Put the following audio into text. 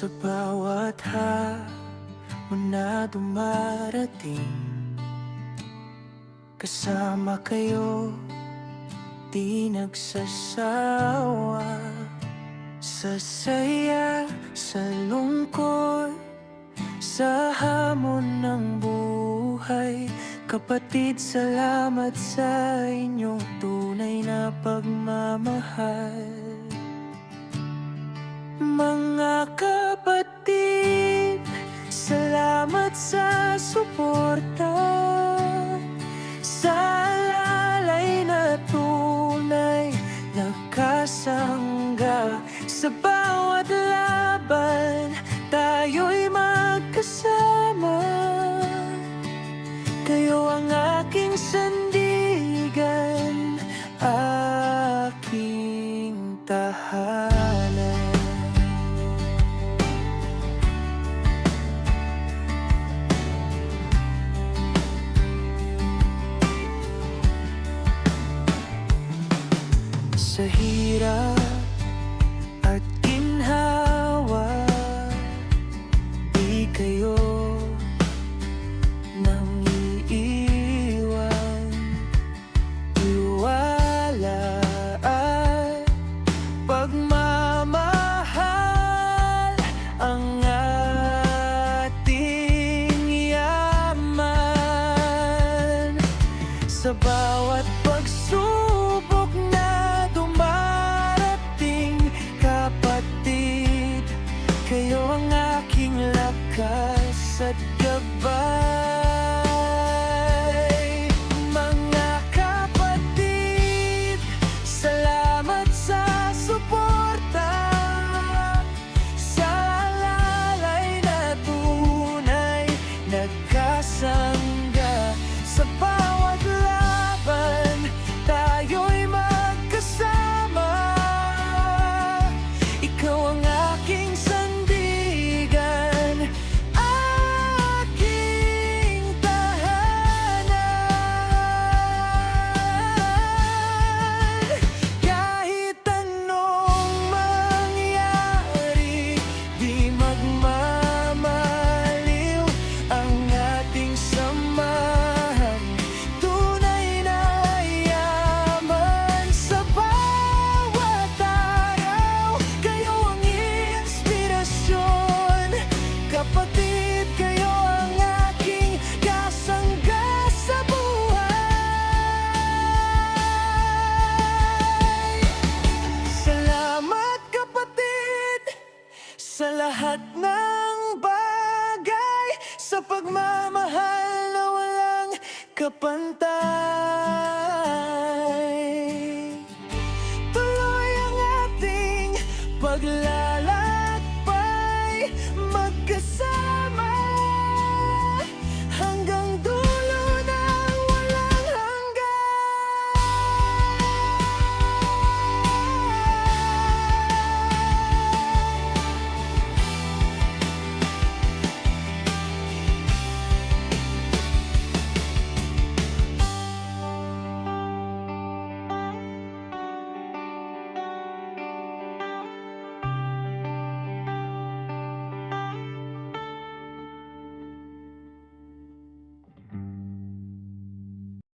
Sa bawat hamon na dumarating, kasama kayo, di nagsasawa. Sa saya, sa lungkot, sa hamon ng buhay, kapatid, salamat sa inyong tunay na pagmamahal. Mga kapatid, salamat sa suporta, sa alalay na tunay nakasangga. Sa bawat laban, tayo'y magkasama. Kayo ang aking sandigan, aking tahanan. Sa hirap at ginhawa, di kayo nang iiwan. Tiwala at pagmamahal ang ating yaman. Sa bawat pagsubok na dumarating, kapatid, kayo ang aking lakas at gabay. Mga kapatid, salamat sa suporta, sa alalay na tunay nagkasangga. Sa bawat laban, tayo'y magkasama. Ikaw ang aking sandigan, aking tahanan. Kahit anong mangyari, di magmamaliw ang ating samahan. Tunay na yaman sa bawat araw. Kayo ang inspirasyon, kapatid, kayo ang aking kasangga sa buhay. Salamat kapatid, sa lahat ng bagay, sa pagmamahal na walang kapantay.